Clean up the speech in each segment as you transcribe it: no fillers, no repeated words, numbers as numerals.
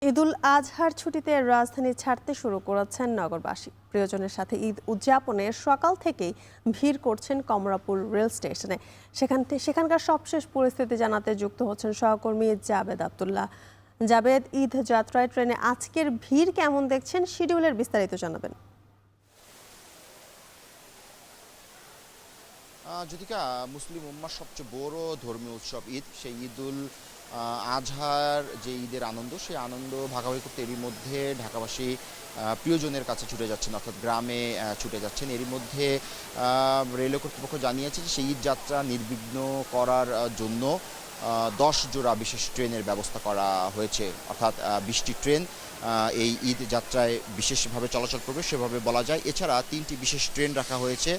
ঈদুল আজহার ছুটিতে রাজধানী ছাড়তে শুরু করেছেন নগরবাসী। প্রিয়জনের সাথে ঈদ উদযাপনে সকাল থেকেই ভিড় করছেন কমলাপুর রেল স্টেশনে। সেখানকার সবশেষ পরিস্থিতি জানাতে যুক্ত হচ্ছেন সহকর্মী জাবেদ আব্দুল্লাহ। জাবেদ, ঈদ যাত্রায় ট্রেনে আজকের ভিড় কেমন দেখছেন? শিডিউলের বিস্তারিত জানাবেন। যদিকা মুসলিম উম্মার সবচেয়ে বড় ধর্মীয় উৎসব ঈদ, সেই ঈদুল আজহার যে ঈদের আনন্দ, সেই আনন্দ ভাগাভাগি করতে এরই মধ্যে ঢাকাবাসী প্রিয়জনের কাছে ছুটে যাচ্ছেন, অর্থাৎ গ্রামে ছুটে যাচ্ছেন। এরই মধ্যে রেলওয়ে কর্তৃপক্ষ জানিয়েছে যে সেই ঈদ যাত্রা নির্বিঘ্ন করার জন্য 10 জোড়া বিশেষ ট্রেনের ব্যবস্থা করা হয়েছে, অর্থাৎ 20টি ট্রেন এই ঈদ যাত্রায় বিশেষভাবে চলাচল করবে সেভাবে বলা যায়। এছাড়া 3টি বিশেষ ট্রেন রাখা হয়েছে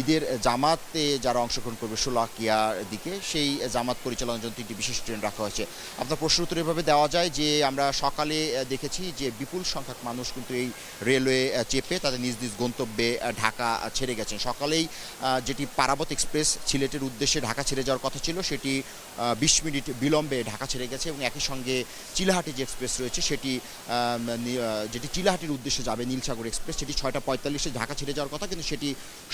ঈদের জামাতে যারা অংশগ্রহণ করবে শোলাকিয়ার দিকে, সেই জামাত পরিচালনার জন্য 3টি বিশেষ ট্রেন রাখা হয়েছে। আপনার প্রশ্ন উত্তর এভাবে দেওয়া যায় যে আমরা সকালে দেখেছি যে বিপুল সংখ্যক মানুষ কিন্তু এই রেলওয়ে চেপে তাদের নিজ নিজ গন্তব্যে ঢাকা ছেড়ে গেছেন। সকালেই যেটি পারাবত এক্সপ্রেস সিলেটের উদ্দেশ্যে ঢাকা ছেড়ে যাওয়ার কথা ছিল, সেটি 20 মিনিট বিলম্বে ঢাকা ছেড়ে গেছে এবং একই সঙ্গে চিলাহাটি যে এক্সপ্রেস রয়েছে সেটি যেটি চিলাহাটির উদ্দেশ্যে যাবে, নীলসাগর এক্সপ্রেস, সেটি 6টা 45-এ ঢাকা ছেড়ে যাওয়ার কথা, কিন্তু সেটি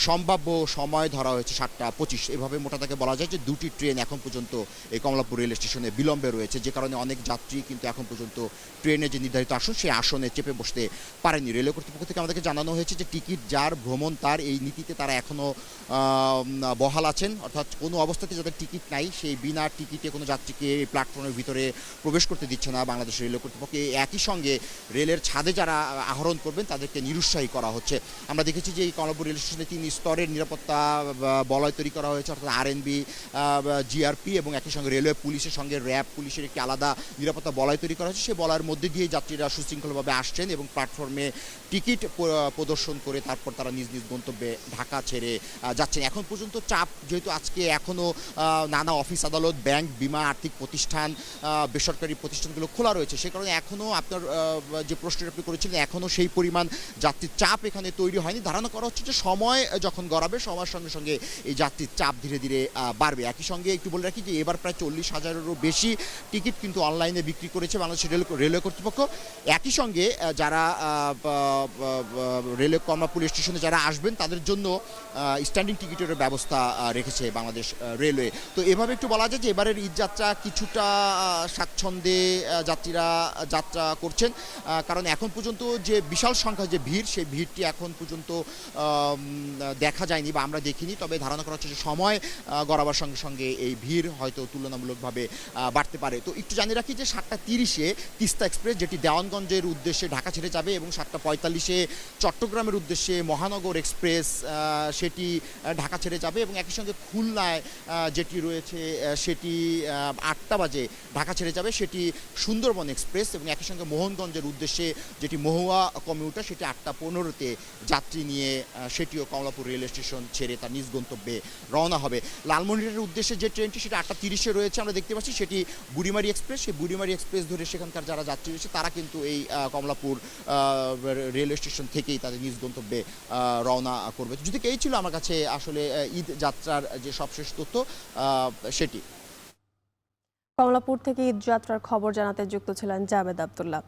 সম্ভাব্য সময় ধরা হয়েছে 7টা 25। এভাবে মোটা তাকে বলা যায় যে 2টি ট্রেন এখন পর্যন্ত এই কমলাপুর রেল স্টেশনে বিলম্বে রয়েছে, যে কারণে অনেক যাত্রী কিন্তু এখন পর্যন্ত ট্রেনে যে নির্ধারিত আসন সেই আসনে চেপে বসতে পারেনি। রেলওয়ে কর্তৃপক্ষ থেকে আমাদেরকে জানানো হয়েছে যে টিকিট যার ভ্রমণ তার, এই নীতিতে তারা এখনও বহাল আছেন, অর্থাৎ কোনো অবস্থাতে যাদের টিকিট নাই সেই বিনা টিকিটে কোনো যাত্রীকে এই প্ল্যাটফর্মের ভিতরে প্রবেশ করতে দিচ্ছে না বাংলাদেশ রেলওয়ে কর্তৃপক্ষ। একই সঙ্গে রেলের ছাদে যারা আহরণ করবেন তাদেরকে নিরুৎসাহী করা হচ্ছে। আমরা দেখেছি যে এই কমলাপুর রেল স্টেশনে 3 স্তরের নিরাপত্তা বলয় তৈরি করা হয়েছে, অর্থাৎ আরএনবি, জিআরপি এবং একই সঙ্গে রেলওয়ে পুলিশের সঙ্গে র্যাব পুলিশের একটি আলাদা নিরাপত্তা বলয় তৈরি করা হয়েছে। সেই বলয়ের মধ্যে দিয়ে যাত্রীরা সুশৃঙ্খলভাবে আসছেন এবং প্ল্যাটফর্মে টিকিট প্রদর্শন করে তারপর তারা নিজ নিজ গন্তব্যে ঢাকা ছেড়ে যাচ্ছেন। এখন পর্যন্ত চাপ, যেহেতু আজকে এখনও নানা অফিস আদালত, ব্যাংক, বিমা, আর্থিক প্রতিষ্ঠান, বেসরকারি প্রতিষ্ঠানগুলো খোলা রয়েছে, সে কারণে এখনও আপনার যে প্রশ্নটা আপনি করেছিলেন এখনও সেই পরিমাণ যাত্রীর চাপ এখানে তৈরি হয়নি। ধারণা করা হচ্ছে যে সময় যখন গড়াবে সময়ের সঙ্গে সঙ্গে এই যাত্রীর চাপ ধীরে ধীরে বাড়বে। একই সঙ্গে একটু বলে রাখি যে এবার প্রায় 40,000-এরও বেশি টিকিট কিন্তু অনলাইনে বিক্রি করেছে বাংলাদেশ রেলওয়ে কর্তৃপক্ষ। একই সঙ্গে যারা রেলওয়ে কমলাপুর স্টেশনে যারা আসবেন তাদের জন্য স্ট্যান্ডিং টিকিটের ব্যবস্থা রেখেছে বাংলাদেশ রেলওয়ে। তো এভাবে একটু বলা যায় যে এবারের ঈদ যাত্রা কিছুটা স্বাচ্ছন্দ্যে যাত্রীরা যাত্রা করছেন, কারণ এখন পর্যন্ত যে বিশাল সংখ্যা যে ভিড়, সেই ভিড়টি এখন পর্যন্ত দেখা যায়নি বা আমরা দেখিনি। তবে ধারণা করা হচ্ছে যে সময় গড়াবার সঙ্গে সঙ্গে এই ভিড় হয়তো তুলনামূলকভাবে বাড়তে পারে। তো একটু জানিয়ে রাখি যে 7টা 30-এ তিস্তা এক্সপ্রেস, যেটি দেওয়ানগঞ্জের উদ্দেশ্যে ঢাকা ছেড়ে যাবে, এবং 7টা 45-এ চট্টগ্রামের উদ্দেশ্যে মহানগর এক্সপ্রেস সেটি ঢাকা ছেড়ে যাবে, এবং একই সঙ্গে খুলনায় যেটি রয়েছে সেটি 8টা বাজে ঢাকা ছেড়ে যাবে, সেটি সুন্দরবন এক্সপ্রেস, এবং একই সঙ্গে মোহনগঞ্জের উদ্দেশ্যে যেটি মহুয়া কমিউটার, সেটি 8টা 15-তে যাত্রী নিয়ে সেটিও কমলাপুর রেল স্টেশন ছেড়ে তার নিজ গন্তব্যে রওনা হবে। লালমনিরহাটের উদ্দেশ্যে যে ট্রেনটি সেটা 8টা 30-এ রয়েছে, আমরা দেখতে পাচ্ছি সেটি বুড়িমারি এক্সপ্রেস। সেই বুড়িমারি এক্সপ্রেস ধরে সেখানকার যারা যাত্রী রয়েছে তারা কিন্তু এই কমলাপুর রেল স্টেশন থেকেই তাদের নিজ গন্তব্যে রওনা করবে। যদি এই ছিল আমার কাছে আসলে ঈদ যাত্রার যে সবশেষ তথ্য সেটি। কমলাপুর থেকে ঈদ যাত্রার খবর জানাতে যুক্ত ছিলেন জাবেদ আব্দুল্লাহ।